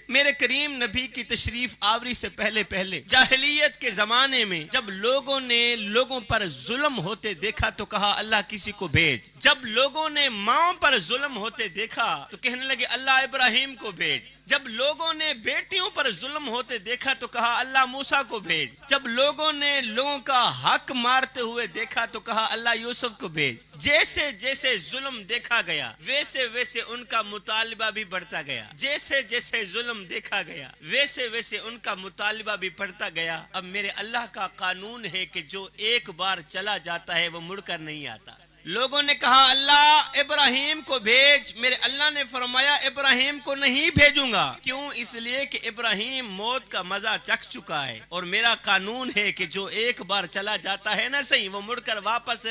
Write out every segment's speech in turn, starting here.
میرے کریم نبی کی تشریف آوری سے پہلے پہلے جاہلیت کے زمانے میں جب لوگوں نے لوگوں پر ظلم ہوتے دیکھا تو کہا اللہ کسی کو بھیج. جب لوگوں نے ماؤں پر ظلم ہوتے دیکھا تو کہنے لگے اللہ ابراہیم کو بھیج. جب لوگوں نے بیٹیوں پر ظلم ہوتے دیکھا تو کہا اللہ موسیٰ کو بھیج. جب لوگوں نے لوگوں کا حق مارتے ہوئے دیکھا تو کہا اللہ یوسف کو بھیج. جیسے جیسے ظلم دیکھا گیا ویسے ویسے ان کا مطالبہ بھی بڑھتا گیا. جیسے جیسے ظلم دیکھا گیا ویسے ویسے ان کا مطالبہ بھی بڑھتا گیا. اب میرے اللہ کا قانون ہے کہ جو ایک بار چلا جاتا ہے وہ مڑ کر نہیں آتا. لوگوں نے کہا اللہ ابراہیم کو بھیج. میرے اللہ نے فرمایا ابراہیم کو نہیں بھیجوں گا. کیوں؟ اس لیے کہ ابراہیم موت کا مزہ چکھ چکا ہے اور میرا قانون ہے کہ جو ایک بار چلا جاتا ہے نا صحیح وہ مڑ کر واپس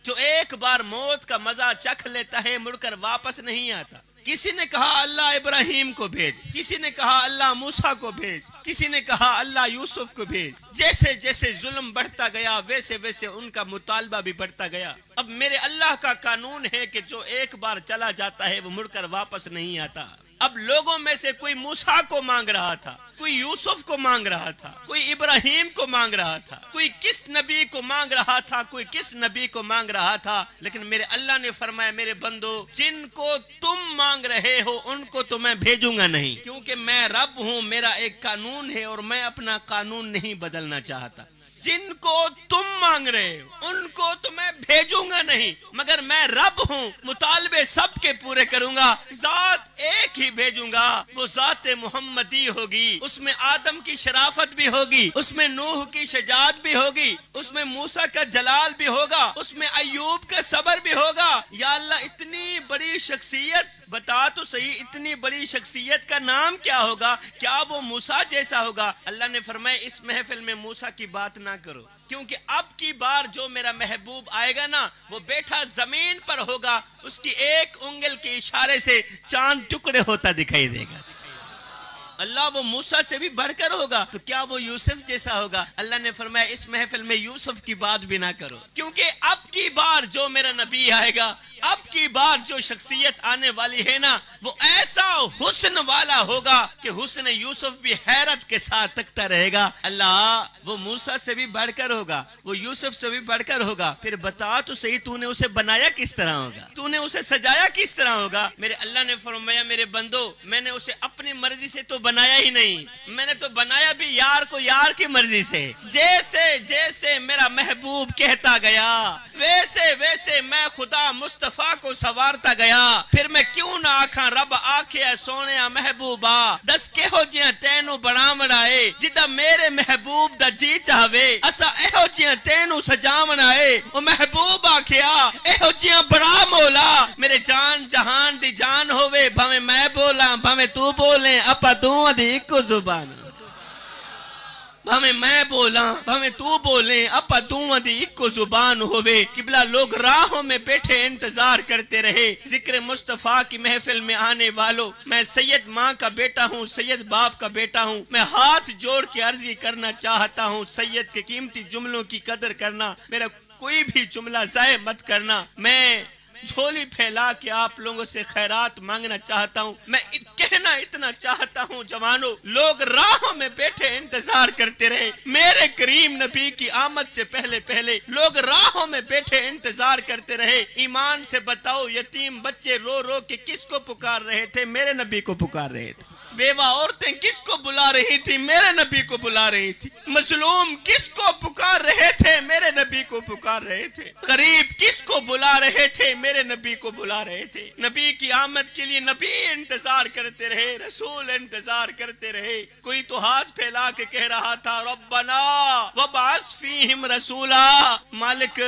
جو ایک بار موت کا مزہ چکھ لیتا ہے مڑ کر واپس نہیں آتا. کسی نے کہا اللہ ابراہیم کو بھیج, کسی نے کہا اللہ موسیٰ کو بھیج, کسی نے کہا اللہ یوسف کو بھیج. جیسے جیسے ظلم بڑھتا گیا ویسے ویسے ان کا مطالبہ بھی بڑھتا گیا. اب میرے اللہ کا قانون ہے کہ جو ایک بار چلا جاتا ہے وہ مڑ کر واپس نہیں آتا. اب لوگوں میں سے کوئی موسیٰ کو مانگ رہا تھا, کوئی یوسف کو مانگ رہا تھا, کوئی ابراہیم کو مانگ رہا تھا, کوئی کس نبی کو مانگ رہا تھا, کوئی کس نبی کو مانگ رہا تھا. لیکن میرے اللہ نے فرمایا میرے بندو جن کو تم مانگ رہے ہو ان کو تو میں بھیجوں گا نہیں, کیونکہ میں رب ہوں, میرا ایک قانون ہے اور میں اپنا قانون نہیں بدلنا چاہتا. جن کو تم مانگ رہے ہو ان کو تو میں بھیجوں گا نہیں, مگر میں رب ہوں, مطالبے سب کے پورے کروں گا. ذات ایک ہی بھیجوں گا, وہ ذات محمدی ہوگی. اس میں آدم کی شرافت بھی ہوگی, اس میں نوح کی شجاعت بھی ہوگی, اس میں موسیٰ کا جلال بھی ہوگا, اس میں ایوب کا صبر بھی ہوگا. یا اللہ اتنی بڑی شخصیت بتا تو صحیح, اتنی بڑی شخصیت کا نام کیا ہوگا؟ کیا وہ موسیٰ جیسا ہوگا؟ اللہ نے فرمایا اس محفل میں موسیٰ کی بات نہ کرو, کیونکہ اب کی بار جو میرا محبوب آئے گا نا وہ بیٹھا زمین پر ہوگا, اس کی ایک انگل کے اشارے سے چاند ٹکڑے ہوتا دکھائی دے گا. اللہ وہ موسیٰ سے بھی بڑھ کر ہوگا تو کیا وہ یوسف جیسا ہوگا؟ اللہ نے فرمایا اس محفل میں یوسف کی بات بھی نہ کرو, کیونکہ اب کی بار جو میرا نبی آئے گا, اب کی بار جو شخصیت آنے والی ہے نا وہ ایسا حسن والا ہوگا کہ حسن یوسف بھی حیرت کے ساتھ تکتا رہے گا. اللہ وہ موسیٰ سے بھی بڑھ کر ہوگا, وہ یوسف سے بھی بڑھ کر ہوگا. پھر بتا تو صحیح تو نے اسے بنایا کس طرح ہوگا, تو نے اسے سجایا کس طرح ہوگا؟ میرے اللہ نے فرمایا میرے بندو میں نے اسے اپنی مرضی سے تو بنایا ہی نہیں, میں نے تو بنایا بھی یار کو یار کی مرضی سے. جیسے جیسے میرا محبوب کہتا گیا ویسے ویسے میں خدا مصطفیٰ کو سوارتا گیا. پھر میں کیوں نہ آکھاں رب آکھیا سونے محبوبا دس کہو جیاں تینوں بناونا ہے, جدا میرے محبوب دا جی چاہوے اسا ایہو جیاں تینوں سجاونا ہے. او محبوب آکھیا ایہو جیاں بڑا مولا میرے جان جہان دی جان ہووے, بھاویں میں بولاں بھاویں تو بولیں اپا دوواں دی اکو زبان, بھاویں میں بولاں بھاویں تو بولیں اپا دوواں دی اکو زبان ہووے. قبلہ لوگ راہوں میں بیٹھے انتظار کرتے رہے ذکر مصطفیٰ کی محفل میں آنے والوں. میں سید ماں کا بیٹا ہوں, سید باپ کا بیٹا ہوں, میں ہاتھ جوڑ کے عرضی کرنا چاہتا ہوں سید کے قیمتی جملوں کی قدر کرنا, میرا کوئی بھی جملہ ضائع مت کرنا. میں جھولی پھیلا کے آپ لوگوں سے خیرات مانگنا چاہتا ہوں. میں کہنا اتنا چاہتا ہوں جوانوں, لوگ راہوں میں بیٹھے انتظار کرتے رہے میرے کریم نبی کی آمد سے پہلے پہلے, لوگ راہوں میں بیٹھے انتظار کرتے رہے. ایمان سے بتاؤ یتیم بچے رو رو کے کس کو پکار رہے تھے؟ میرے نبی کو پکار رہے تھے. بیوہ عورتیں کس کو بلا رہی تھی؟ میرے نبی کو بلا رہی تھی. مظلوم کس کو پکار رہے تھے؟ میرے نبی کو پکار رہے تھے. غریب کس کو بلا رہے تھے؟ میرے نبی کو بلا رہے تھے. نبی کی آمد کے لیے نبی انتظار کرتے رہے, رسول انتظار کرتے رہے. کوئی تو ہاتھ پھیلا کے کہہ رہا تھا ربنا وابعث فیہم رسولا, مالک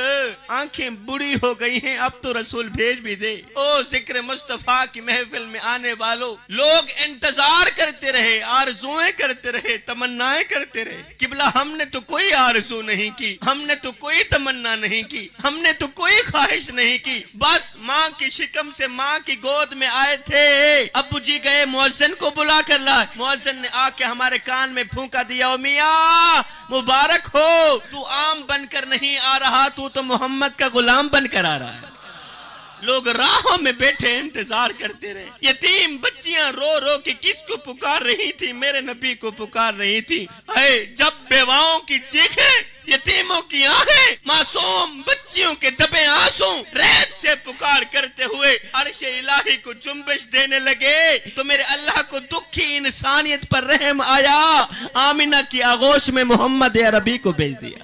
آنکھیں بڑی ہو گئی ہیں اب تو رسول بھیج بھی دے. او ذکر مصطفیٰ کی محفل میں آنے والوں, لوگ انتظار کرتے رہے, آرزویں کرتے رہے, تمنائیں کرتے رہے. قبلہ ہم نے تو کوئی آرزو نہیں کی, ہم نے تو کوئی تمنا نہیں کی, ہم نے تو کوئی خواہش نہیں کی. بس ماں کی شکم سے ماں کی گود میں آئے تھے. ابو جی گئے مؤذن کو بلا کر لائے, مؤذن نے آ کے ہمارے کان میں پھونکا دیا او میاں مبارک ہو, تو عام بن کر نہیں آ رہا, تو محمد کا غلام بن کر آ رہا ہے. لوگ راہوں میں بیٹھے انتظار کرتے رہے. یتیم بچیاں رو رو کے کس کو پکار رہی تھی؟ میرے نبی کو پکار رہی تھی. اے جب بیواؤں کی چیخیں، یتیموں کی آہیں، معصوم بچیوں کے دبے آنسو ریت سے پکار کرتے ہوئے عرش الہی کو جنبش دینے لگے تو میرے اللہ کو دکھی انسانیت پر رحم آیا. آمینہ کی آغوش میں محمد عربی کو بھیج دیا.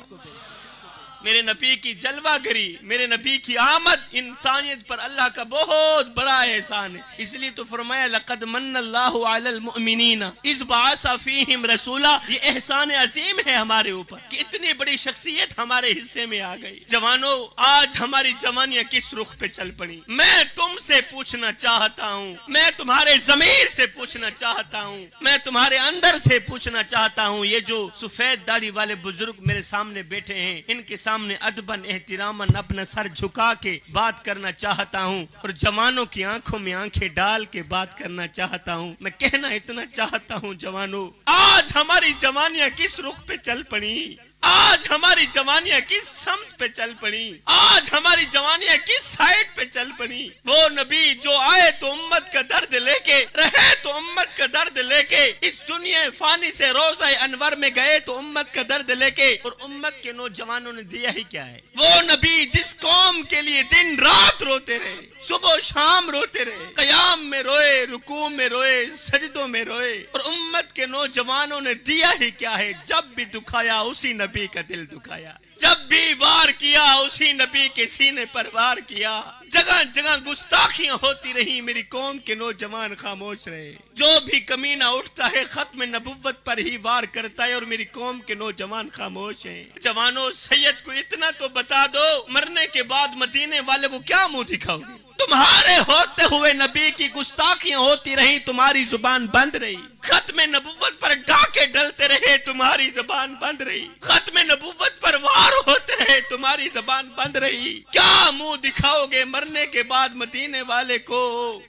میرے نبی کی جلوہ گری، میرے نبی کی آمد انسانیت پر اللہ کا بہت بڑا احسان ہے. اس لیے تو فرمایا لقد من اللہ علی المؤمنین اذ بعث فیہم رسولا. یہ احسان عظیم ہے ہمارے اوپر کہ اتنی بڑی شخصیت ہمارے حصے میں آ گئی. جوانوں، آج ہماری جوانیاں کس رخ پہ چل پڑی؟ میں تم سے پوچھنا چاہتا ہوں، میں تمہارے ضمیر سے پوچھنا چاہتا ہوں، میں تمہارے اندر سے پوچھنا چاہتا ہوں. یہ جو سفید داڑھی والے بزرگ میرے سامنے بیٹھے ہیں، ان کے سامنے ادباً احتراماً اپنا سر جھکا کے بات کرنا چاہتا ہوں اور جوانوں کی آنکھوں میں آنکھیں ڈال کے بات کرنا چاہتا ہوں. میں کہنا اتنا چاہتا ہوں جوانوں، آج ہماری جوانیاں کس رخ پہ چل پڑی؟ آج ہماری جوانیاں کس سمت پہ چل پڑی؟ آج ہماری جوانیاں کس سائٹ پہ چل پڑی؟ وہ نبی جو آئے تو امت کا درد لے کے، رہے تو امت کا درد لے کے، اس دنیا فانی سے روضہ انور میں گئے تو امت کا درد لے کے، اور امت کے نوجوانوں نے دیا ہی کیا ہے؟ وہ نبی جس قوم کے لیے دن رات روتے رہے، صبح و شام روتے رہے، قیام میں روئے، رکوع میں روئے، سجدوں میں روئے، اور امت کے نوجوانوں نے دیا ہی کیا ہے؟ جب بھی دکھایا اسی نبی کا دل دکھایا، جب بھی وار کیا اسی نبی کے سینے پر وار کیا. جگہ جگہ گستاخیاں ہوتی رہی، میری قوم کے نوجوان خاموش رہے. جو بھی کمینہ اٹھتا ہے ختم نبوت پر ہی وار کرتا ہے، اور میری قوم کے نوجوان خاموش ہیں. جوانوں، سید کو اتنا تو بتا دو، مرنے کے بعد مدینے والے کو کیا منہ دکھاؤ گے؟ تمہارے ہوتے ہوئے نبی کی گستاخیاں ہوتی رہی، تمہاری زبان بند رہی. ختم نبوت پر ڈاکے ڈلتے رہے، تمہاری زبان بند رہی. ختم نبوت پر وار ہوتے رہے، تمہاری زبان بند رہی. کیا منہ دکھاؤ گے مرنے کے بعد مدینے والے کو؟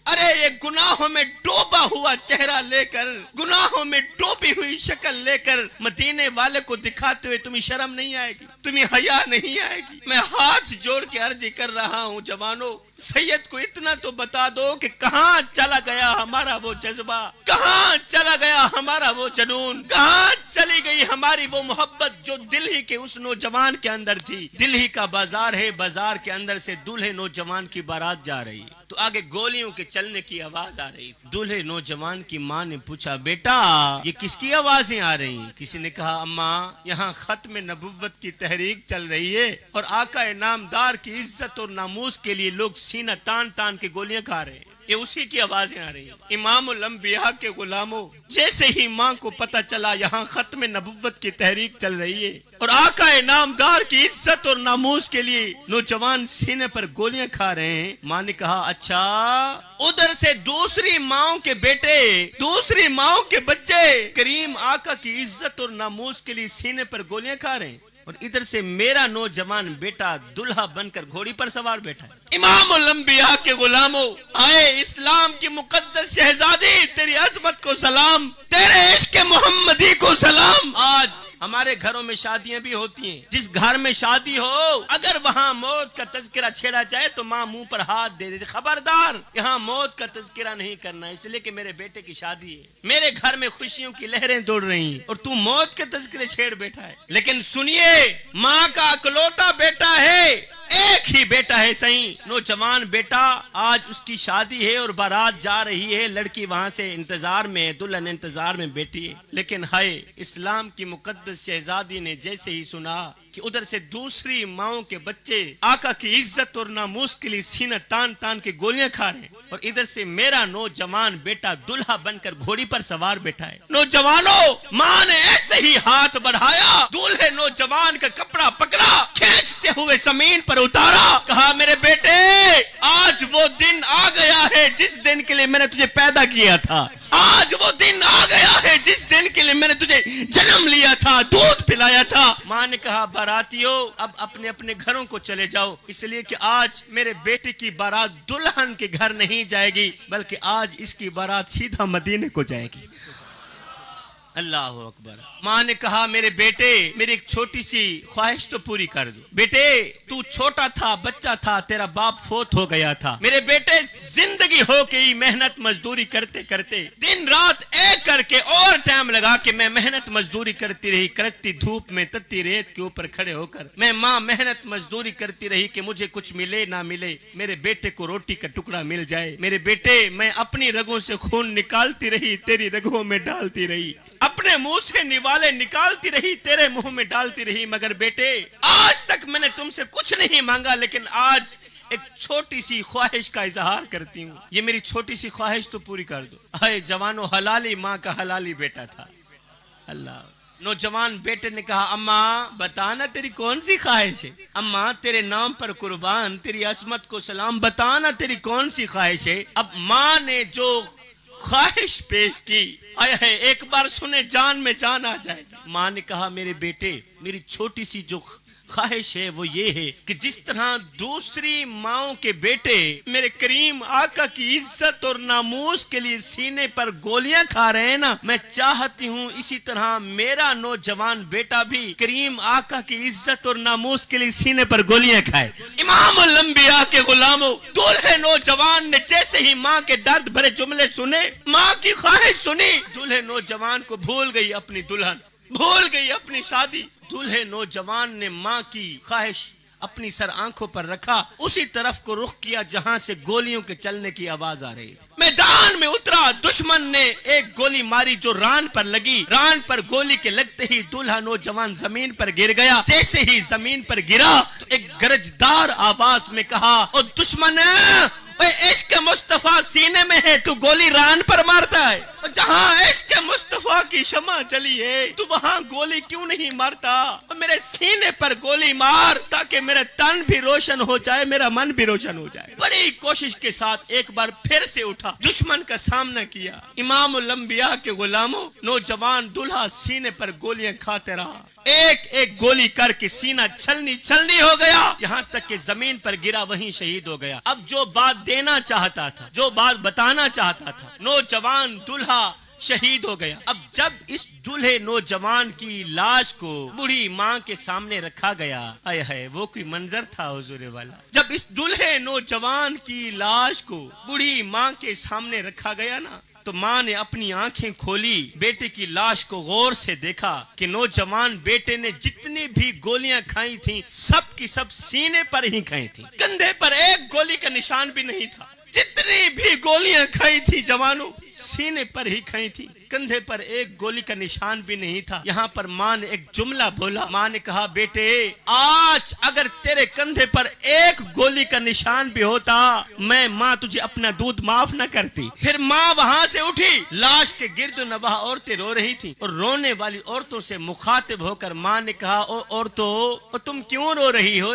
ارے یہ گناہوں میں ڈوبا ہوا چہرہ لے کر، گناہوں میں ڈوبی ہوئی شکل لے کر مدینے والے کو دکھاتے ہوئے تمہیں شرم نہیں آئے گی؟ تمہیں حیا نہیں آئے گی؟ میں ہاتھ جوڑ کے عرض کر رہا ہوں جوانوں، سید کو اتنا تو بتا دو کہ کہاں چلا گیا ہمارا وہ جذبہ، کہاں چلا گیا ہمارا وہ جنون، کہاں چلی گئی ہماری وہ محبت جو دل ہی کے اس نوجوان کے اندر تھی. دل ہی کا بازار ہے، بازار کے اندر سے دولہے نوجوان کی بارات جا رہی ہے تو آگے گولیوں کے چلنے کی آواز آ رہی تھی. دولہے نوجوان کی ماں نے پوچھا، بیٹا یہ کس کی آوازیں آ رہی ہیں؟ کسی نے کہا، اماں یہاں ختم نبوت کی تحریک چل رہی ہے اور آقا نامدار کی عزت اور ناموس کے لیے لوگ سینہ تان تان کے گولیاں کھا رہے ہیں. یہ اسی کی آوازیں آ رہی ہیں. امام الانبیاء کے غلاموں، جیسے ہی ماں کو پتہ چلا یہاں ختم نبوت کی تحریک چل رہی ہے اور آقا نامدار کی عزت اور ناموس کے لیے نوجوان سینے پر گولیاں کھا رہے ہیں، ماں نے کہا اچھا. ادھر سے دوسری ماؤں کے بیٹے، دوسری ماؤں کے بچے کریم آقا کی عزت اور ناموس کے لیے سینے پر گولیاں کھا رہے ہیں، اور ادھر سے میرا نوجوان بیٹا دلہا بن کر گھوڑی پر سوار بیٹھا ہے. امام الانبیاء کے غلاموں، آئے اسلام کی مقدس شہزادی، تیری عظمت کو سلام، تیرے عشق محمدی کو سلام. آج ہمارے گھروں میں شادیاں بھی ہوتی ہیں. جس گھر میں شادی ہو اگر وہاں موت کا تذکرہ چھیڑا جائے تو ماں منہ پر ہاتھ دے دیتی، خبردار یہاں موت کا تذکرہ نہیں کرنا، اس لیے کہ میرے بیٹے کی شادی ہے، میرے گھر میں خوشیوں کی لہریں دوڑ رہی ہیں اور تو موت کے تذکرے چھیڑ بیٹھا ہے. لیکن سنیے، ماں کا اکلوتا بیٹا ہے، ایک ہی بیٹا ہے صحیح، نوجوان بیٹا، آج اس کی شادی ہے اور بارات جا رہی ہے، لڑکی وہاں سے انتظار میں ہے، دلہن انتظار میں بیٹھی ہے. لیکن ہائے، اسلام کی مقدس شہزادی نے جیسے ہی سنا کہ ادھر سے دوسری ماؤں کے بچے آقا کی عزت اور ناموس کے لیے سینہ تان تان کے گولیاں کھا رہے ہیں اور ادھر سے میرا نوجوان بیٹا دلہا بن کر گھوڑی پر سوار بیٹھا ہے. نوجوانوں، ماں نے ایسے ہی ہاتھ بڑھایا، دولہے نوجوان کا کپڑا پکڑا، کھینچتے ہوئے زمین پر اتارا، کہا میرے بیٹے آج وہ دن آ گیا ہے جس دن کے لیے میں نے تجھے پیدا کیا تھا، آج وہ دن آ گیا ہے جس دن کے لیے میں نے تجھے جنم لیا تھا، دودھ پلایا تھا. ماں نے کہا باراتیوں اب اپنے اپنے گھروں کو چلے جاؤ، اس لیے کہ آج میرے بیٹے کی بارات دلہن کے گھر نہیں جائے گی بلکہ آج اس کی بارات سیدھا مدینے کو جائے گی. اللہ اکبر. ماں نے کہا میرے بیٹے میری ایک چھوٹی سی خواہش تو پوری کر دو. بیٹے تو چھوٹا تھا بچہ تھا تیرا باپ فوت ہو گیا تھا. میرے بیٹے زندگی ہو گئی محنت مزدوری کرتے کرتے دن رات ایک کر کے اور ٹائم لگا کے میں محنت مزدوری کرتی رہی. کڑکتی دھوپ میں تتی ریت کے اوپر کھڑے ہو کر میں ماں محنت مزدوری کرتی رہی کہ مجھے کچھ ملے نہ ملے میرے بیٹے کو روٹی کا ٹکڑا مل جائے. میرے بیٹے میں اپنی رگوں سے خون نکالتی رہی تیری رگوں میں ڈالتی رہی. اپنے منہ سے نوالے نکالتی رہی تیرے منہ میں ڈالتی رہی. مگر بیٹے آج تک میں نے تم سے کچھ نہیں مانگا لیکن آج ایک چھوٹی سی خواہش کا اظہار کرتی ہوں. یہ میری چھوٹی سی خواہش تو پوری کر دو. اے جوانو حلالی ماں کا حلالی بیٹا تھا. اللہ. نوجوان بیٹے نے کہا اماں بتانا تیری کون سی خواہش ہے. اماں تیرے نام پر قربان تیری عظمت کو سلام بتانا تیری کون سی خواہش ہے. اب ماں نے جو خواہش پیش کی آیا ہے ایک بار سنے جان میں جان آ جائے. ماں نے کہا میرے بیٹے میری چھوٹی سی جو خواہش ہے وہ یہ ہے کہ جس طرح دوسری ماؤں کے بیٹے میرے کریم آقا کی عزت اور ناموس کے لیے سینے پر گولیاں کھا رہے ہیں نا میں چاہتی ہوں اسی طرح میرا نوجوان بیٹا بھی کریم آقا کی عزت اور ناموس کے لیے سینے پر گولیاں کھائے. امام الانبیاء کے غلاموں دولہے نوجوان نے جیسے ہی ماں کے درد بھرے جملے سنے ماں کی خواہش سنی دولہے نوجوان کو بھول گئی اپنی دلہن بھول گئی اپنی شادی. دولہے نوجوان نے ماں کی خواہش اپنی سر آنکھوں پر رکھا اسی طرف کو رخ کیا جہاں سے گولیوں کے چلنے کی آواز آ رہی تھی. میدان میں اترا دشمن نے ایک گولی ماری جو ران پر لگی. ران پر گولی کے لگتے ہی دولہا نوجوان زمین پر گر گیا. جیسے ہی زمین پر گرا تو ایک گرجدار آواز میں کہا او دشمن عشق مصطفیٰ سینے میں ہے تو گولی ران پر مارتا ہے. جہاں عشق مصطفیٰ کی شمع جلی ہے تو وہاں گولی کیوں نہیں مارتا. میرے سینے پر گولی مار تاکہ میرا تن بھی روشن ہو جائے میرا من بھی روشن ہو جائے. بڑی کوشش کے ساتھ ایک بار پھر سے اٹھا دشمن کا سامنا کیا. امام الانبیاء کے غلاموں نوجوان دلہا سینے پر گولیاں کھاتے رہا. ایک ایک گولی کر کے سینہ چھلنی ہو گیا یہاں تک کہ زمین پر گرا وہیں شہید ہو گیا. اب جو بات دینا چاہتا تھا جو بات بتانا چاہتا تھا نوجوان دلہا شہید ہو گیا. اب جب اس دلہے نوجوان کی لاش کو بوڑھی ماں کے سامنے رکھا گیا آئے ہے وہ کوئی منظر تھا حضور والا. جب اس دلہے نوجوان کی لاش کو بوڑھی ماں کے سامنے رکھا گیا نا تو ماں نے اپنی آنکھیں کھولی بیٹے کی لاش کو غور سے دیکھا کہ نوجوان بیٹے نے جتنی بھی گولیاں کھائی تھیں سب کی سب سینے پر ہی کھائی تھیں. کندھے پر ایک گولی کا نشان بھی نہیں تھا. جتنی بھی گولیاں کھائی تھی جوانوں سینے پر ہی کھائی تھی کندھے پر ایک گولی کا نشان بھی نہیں تھا. یہاں پر ماں نے ایک جملہ بولا. ماں نے کہا بیٹے آج اگر تیرے کندھے پر ایک گولی کا نشان بھی ہوتا میں ماں تجھے اپنا دودھ معاف نہ کرتی. پھر ماں وہاں سے اٹھی لاش کے گرد و نواح عورتیں رو رہی تھی اور رونے والی عورتوں سے مخاطب ہو کر ماں نے کہا او عورتوں تم کیوں رو رہی ہو.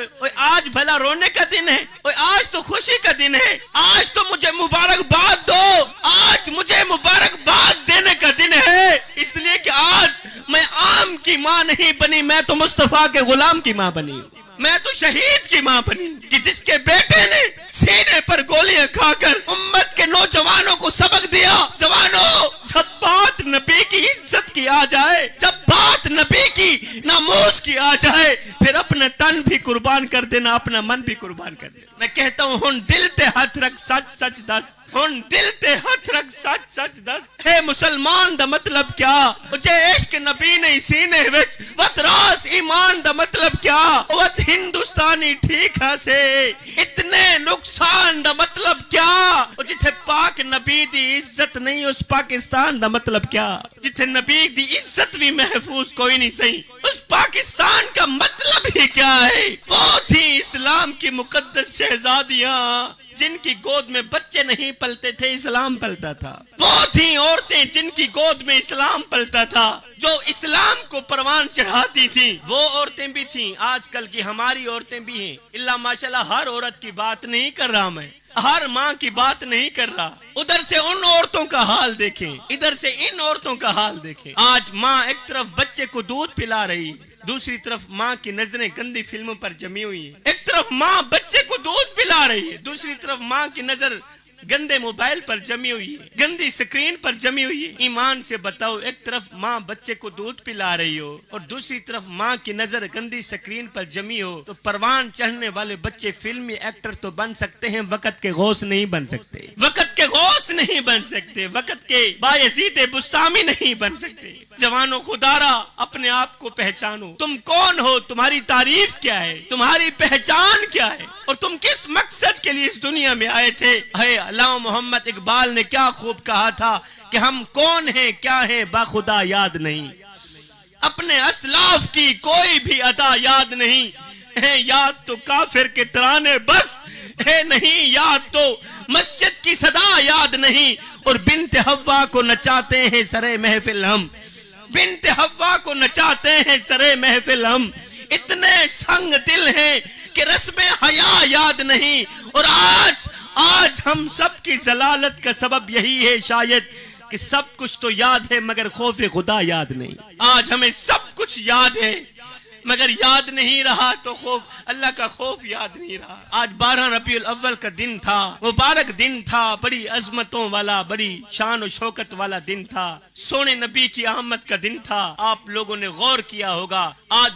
آج بھلا رونے کا دن ہے آج تو خوشی کا دن ہے. آج تو مجھے مبارکباد دو. آج مجھے مبارکباد دینے کا دن ہے اس لیے کہ آج میں عام کی ماں نہیں بنی میں تو مصطفیٰ کے غلام کی ماں بنی. میں تو شہید کی ماں بنی کہ جس کے بیٹے نے سینے پر گولیاں کھا کر امت کے نوجوانوں کو سبق دیا. جوانوں جب بات نبی کی عزت کی آ جائے جب بات نبی کی ناموس کی آ جائے پھر اپنا تن بھی قربان کر دینا اپنا من بھی قربان کر دینا. میں کہتا ہوں ہن دل تے ہاتھ رکھ سچ سچ دس. ہن دل تے ہاتھ رکھ سچ سچ دس. ہے مسلمان دا مطلب کیا جے عشق نبی نہیں سینے وچ وت راس ایمان دا مطلب کیا وت ہندوستانی ٹھیک سے اتنے نقصان دا مطلب کیا جتھے پاک نبی دی عزت نہیں اس پاکستان دا مطلب کیا جتھے نبی دی عزت بھی محفوظ کوئی نہیں صحیح اس پاکستان کا مطلب ہی کیا ہے. وہ تھی اسلام کی مقدس شہزادیاں جن کی گود میں بچے نہیں پلتے تھے اسلام پلتا تھا. وہ تھیں عورتیں جن کی گود میں اسلام پلتا تھا جو اسلام کو پروان چڑھاتی تھیں. وہ عورتیں بھی تھیں آج کل کی ہماری عورتیں بھی ہیں. اللہ ماشاءاللہ ہر عورت کی بات نہیں کر رہا میں ہر ماں کی بات نہیں کر رہا. ادھر سے ان عورتوں کا حال دیکھیں ادھر سے ان عورتوں کا حال دیکھیں. آج ماں ایک طرف بچے کو دودھ پلا رہی دوسری طرف ماں کی نظریں گندی فلموں پر جمی ہوئی ہیں. ایک طرف ماں بچے کو دودھ پلا رہی ہے دوسری طرف ماں کی نظر گندے موبائل پر جمی ہوئی ہے، گندی سکرین پر جمی ہوئی ہے۔ ایمان سے بتاؤ، ایک طرف ماں بچے کو دودھ پلا رہی ہو اور دوسری طرف ماں کی نظر گندی سکرین پر جمی ہو، تو پروان چڑھنے والے بچے فلمی ایکٹر تو بن سکتے ہیں، وقت کے غوث نہیں بن سکتے، وقت کے غوث نہیں بن سکتے، وقت کے بایزید بستامی نہیں بن سکتے۔ جوانوں خدارا اپنے آپ کو پہچانو، تم کون ہو، تمہاری تعریف کیا ہے، تمہاری پہچان کیا ہے، اور تم کس مقصد کے لیے اس دنیا میں آئے تھے۔ علامہ محمد اقبال نے کیا خوب کہا تھا کہ ہم کون ہیں کیا ہیں باخدا یاد نہیں، اپنے اسلاف کی کوئی بھی ادا یاد نہیں ہے، یاد تو کافر کے ترانے بس ہے، نہیں یاد تو مسجد کی صدا یاد نہیں، اور بنت حوا کو نچاتے ہیں سرے محفل ہم، بنت حوا کو نچاتے ہیں سرے محفل ہم، اتنے سنگ دل ہیں کہ رسم حیا یاد نہیں، اور آج ہم سب کی ضلالت کا سبب یہی ہے شاید کہ سب کچھ تو یاد ہے مگر خوف خدا یاد نہیں۔ آج ہمیں سب کچھ یاد ہے مگر یاد نہیں رہا تو خوف اللہ کا خوف یاد نہیں رہا۔ آج 12 ربیع الاول کا دن تھا، مبارک دن تھا، بڑی عظمتوں والا، بڑی شان و شوکت والا دن تھا، سونے نبی کی آمد کا دن تھا۔ آپ لوگوں نے غور کیا ہوگا، آج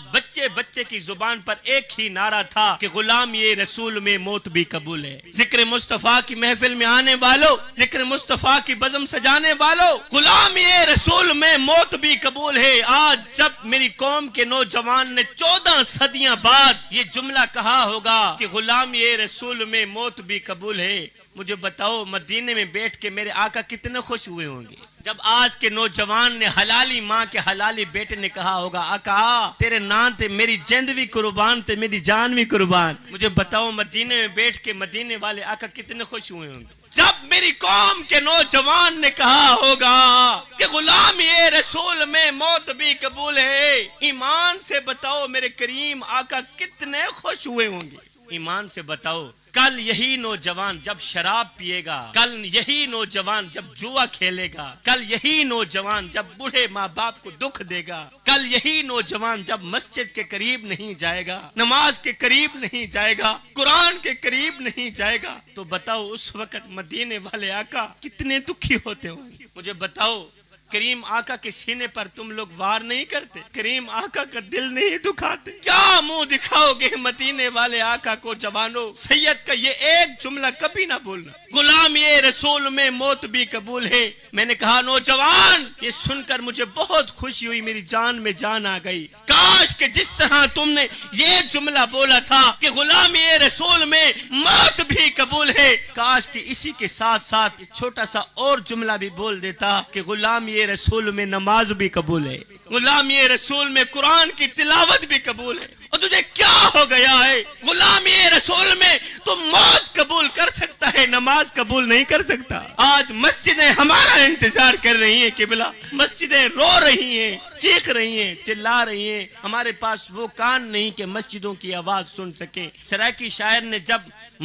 بچے کی زبان پر ایک ہی نعرہ تھا کہ غلام یہ رسول میں موت بھی قبول ہے۔ ذکر مصطفیٰ کی محفل میں آنے والوں، ذکر مصطفیٰ کی بزم سجانے والوں، غلام یہ رسول میں موت بھی قبول ہے۔ آج جب میری قوم کے نوجوان نے 14 صدیاں بعد یہ جملہ کہا ہوگا کہ غلام یہ رسول میں موت بھی قبول ہے، مجھے بتاؤ مدینے میں بیٹھ کے میرے آقا کتنے خوش ہوئے ہوں گے جب آج کے نوجوان نے حلالی ماں کے حلالی بیٹے نے کہا ہوگا آقا تیرے نام تے میری جند بھی قربان تے میری جان بھی قربان۔ مجھے بتاؤ مدینے میں بیٹھ کے مدینے والے آقا کتنے خوش ہوئے ہوں گے جب میری قوم کے نوجوان نے کہا ہوگا کہ غلام یہ رسول میں موت بھی قبول ہے۔ ایمان سے بتاؤ میرے کریم آقا کتنے خوش ہوئے ہوں گے۔ ایمان سے بتاؤ کل یہی نوجوان جب شراب پیے گا، کل یہی نوجوان جب جوا کھیلے گا، کل یہی نوجوان جب بوڑھے ماں باپ کو دکھ دے گا، کل یہی نوجوان جب مسجد کے قریب نہیں جائے گا، نماز کے قریب نہیں جائے گا، قرآن کے قریب نہیں جائے گا، تو بتاؤ اس وقت مدینے والے آقا کتنے دکھی ہوتے ہوں گے۔ مجھے بتاؤ کریم آقا کے سینے پر تم لوگ وار نہیں کرتے، کریم آقا کا دل نہیں دکھاتے، کیا منہ دکھاؤ گے مدینے والے آقا کو جوانوں؟ سید کا یہ ایک جملہ کبھی نہ بولنا، غلام یہ رسول میں موت بھی قبول ہے۔ میں نے کہا نوجوان یہ سن کر مجھے بہت خوشی ہوئی، میری جان میں جان آ گئی، کاش کہ جس طرح تم نے یہ جملہ بولا تھا کہ غلام یہ رسول میں موت بھی قبول ہے، کاش کہ اسی کے ساتھ ساتھ چھوٹا سا اور جملہ بھی بول دیتا کہ غلام یہ رسول میں نماز بھی قبول ہے، غلام یہ رسول میں قرآن کی تلاوت بھی قبول ہے۔ اور تجھے کیا ہو گیا ہے؟ غلام یہ رسول میں تم موت قبول کر سکتا ہے، نماز قبول نہیں کر سکتا۔ آج مسجدیں ہمارا انتظار کر رہی ہیں قبلہ، مسجدیں رو رہی ہیں، چیخ رہی ہیں، چلا رہی ہیں، ہمارے پاس وہ کان نہیں کہ مسجدوں کی آواز سن سکیں۔ سرائکی شاعر نے جب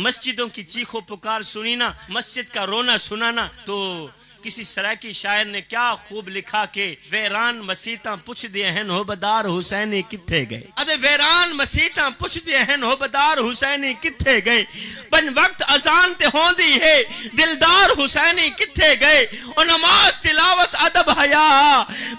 مسجدوں کی چیخ و پکار سنی نا، مسجد کا رونا سنا نا، تو کسی سرائکی شاعر نے کیا خوب لکھا کہ ویران مسیتاں پوچھ دے ہیں ہوبدار حسینی کتھے گئے۔ ادے ویران مسیتاں پوچھ دے ہیں ہوبدار حسینی کتھے گئے، بن وقت اذان تے ہوندی ہے دلدار حسینی کتھے گئے، اور نماز تلاوت ادب حیا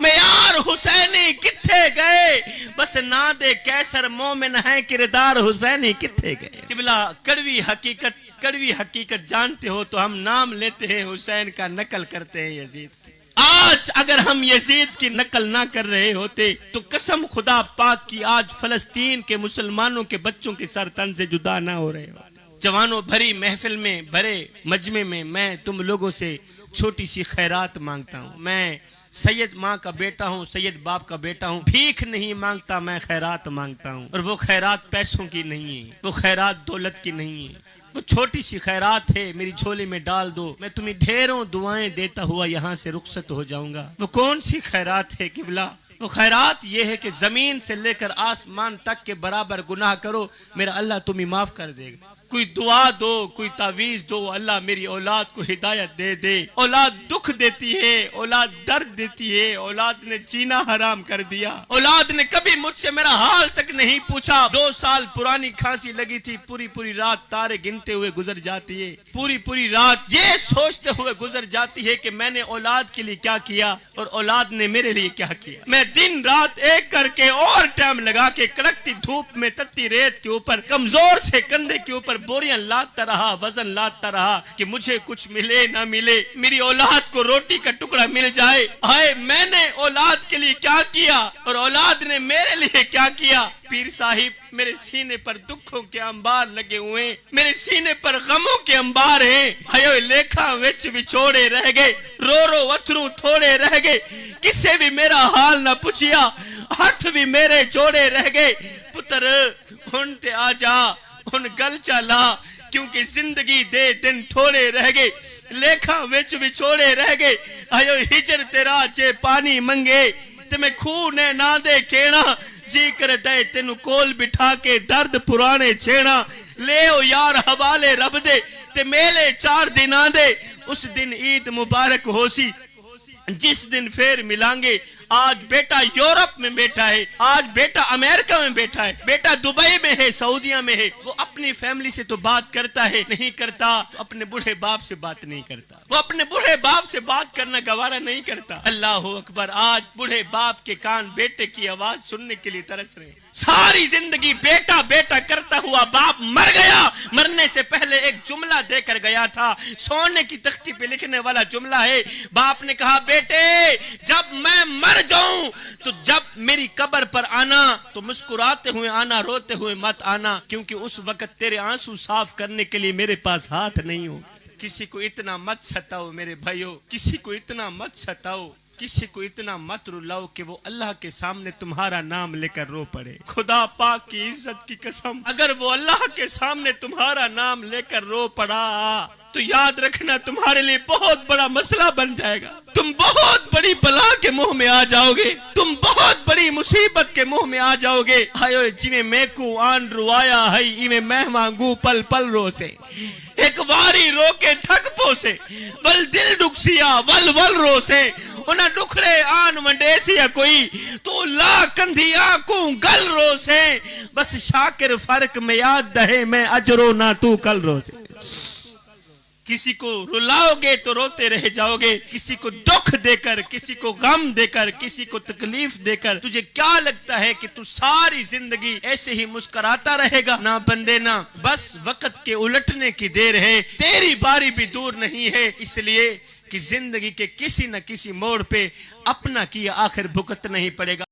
معیار حسینی کتھے گئے، بس نا دے کیسر مومن ہے کردار حسینی کتھے گئے۔ قبلہ کڑوی حقیقت جانتے ہو تو ہم نام لیتے ہیں حسین کا، نقل کرتے ہیں یزید کی۔ آج اگر ہم یزید کی نقل نہ کر رہے ہوتے تو قسم خدا پاک کی آج فلسطین کے مسلمانوں کے بچوں کے سر تن سے جدا نہ ہو رہے ہوتے۔ جوانوں بھری محفل میں، بھرے مجمع میں میں تم لوگوں سے چھوٹی سی خیرات مانگتا ہوں۔ میں سید ماں کا بیٹا ہوں، سید باپ کا بیٹا ہوں، بھیک نہیں مانگتا، میں خیرات مانگتا ہوں، اور وہ خیرات پیسوں کی نہیں ہے، وہ خیرات دولت کی نہیں ہے، وہ چھوٹی سی خیرات ہے، میری جھولی میں ڈال دو، میں تمہیں ڈھیروں دعائیں دیتا ہوا یہاں سے رخصت ہو جاؤں گا۔ وہ کون سی خیرات ہے قبلہ؟ وہ خیرات یہ ہے کہ زمین سے لے کر آسمان تک کے برابر گناہ کرو، میرا اللہ تمہیں معاف کر دے گا۔ کوئی دعا دو، کوئی تعویذ دو، اللہ میری اولاد کو ہدایت دے دے۔ اولاد دکھ دیتی ہے، اولاد درد دیتی ہے، اولاد نے جینا حرام کر دیا۔ اولاد نے کبھی مجھ سے میرا حال تک نہیں پوچھا۔ 2 سال پرانی کھانسی لگی تھی، پوری رات تارے گنتے ہوئے گزر جاتی ہے، پوری رات یہ سوچتے ہوئے گزر جاتی ہے کہ میں نے اولاد کے لیے کیا کیا اور اولاد نے میرے لیے کیا کیا۔ میں دن رات ایک کر کے اور ٹائم لگا کے کڑکتی دھوپ میں تتی ریت کے اوپر کمزور سے کندھے کے اوپر بوریاں لاتا رہا، وزن لاتا رہا کہ مجھے کچھ ملے نہ ملے، میری اولاد کو روٹی کا ٹکڑا مل جائے۔ ہائے میں نے اولاد کے لیے کیا کیا اور اولاد نے میرے لیے کیا کیا۔ پیر صاحب میرے سینے پر دکھوں کے انبار لگے ہوئے ہیں، میرے سینے پر غموں کے انبار ہیں۔ ہیو لیکھاں وچ وچوڑے رہ گئے، رو وتھروں تھوڑے رہ گئے، کسے بھی میرا حال نہ پوچھیا، ہاتھ بھی میرے جوڑے رہ گئے۔ پتر ہن تے آ جا، ہن گل چلا، کیونکہ زندگی دے دن تھوڑے رہ گئے، لیکھاں وچ وچوڑے رہ گئے۔ ہیو ہجر تیرا چے پانی منگے تے میں کھو نے نہ دے کینا، جی کر دے تینو کول بٹھا کے درد پرانے چھینا۔ لے او یار حوالے رب دے تے میلے 4 دن آ دے، اس دن عید مبارک ہو سی جس دن پھر ملانگے۔ آج بیٹا یورپ میں بیٹھا ہے، آج بیٹا امریکہ میں بیٹھا ہے، بیٹا دبئی میں ہے، سعودیہ میں ہے۔ وہ اپنی فیملی سے تو بات کرتا ہے، نہیں کرتا تو اپنے بوڑھے باپ سے بات نہیں کرتا، وہ اپنے بوڑھے باپ سے بات کرنا گوارا نہیں کرتا۔ اللہ اکبر، آج بوڑھے باپ کے کان بیٹے کی آواز سننے کے لیے ترس رہے ہیں۔ ساری زندگی بیٹا بیٹا کرتا ہوا باپ مر گیا، مرنے سے پہلے ایک جملہ دے کر گیا تھا، سونے کی تختی پہ لکھنے والا جملہ ہے۔ باپ نے کہا بیٹے جب میں مر جاؤں تو جب میری قبر پر آنا تو مسکراتے ہوئے آنا، روتے ہوئے مت آنا، کیونکہ اس وقت تیرے آنسو صاف کرنے کے لیے میرے پاس ہاتھ نہیں ہو۔ کسی کو اتنا مت ستاؤ میرے بھائیو، کسی کو اتنا مت ستاؤ، کسی کو اتنا مت رلاؤ کہ وہ اللہ کے سامنے تمہارا نام لے کر رو پڑے۔ خدا پاک کی عزت کی قسم، اگر وہ اللہ کے سامنے تمہارا نام لے کر رو پڑا تو یاد رکھنا تمہارے لیے بہت بڑا مسئلہ بن جائے گا، تم بہت بڑی بلا کے منہ میں آ جاؤ گے، تم بہت بڑی مصیبت کے منہ میں آ جاؤ گے۔ ہائیو جی میں کو آن روایا ہے ایویں مہماں گو پل پل رو سے، ایک واری رو کے تھک پو سے، ول دل ڈکسیا ول ول رو سے، انہاں ڈکھڑے آن ونڈیسیا کوئی تو لا کندھیا کو گل رو سے، بس شاکر فرق میں یاد دہے میں اجرو نہ تو کل رو سے۔ کسی کو رلاؤ گے تو روتے رہ جاؤ گے، کسی کو دکھ دے کر، کسی کو غم دے کر، کسی کو تکلیف دے کر تجھے کیا لگتا ہے کہ تو ساری زندگی ایسے ہی مسکراتا رہے گا؟ نہ بندے نہ، بس وقت کے الٹنے کی دیر ہے، تیری باری بھی دور نہیں ہے، اس لیے کہ زندگی کے کسی نہ کسی موڑ پہ اپنا کیا آخر بھگتنا ہی پڑے گا۔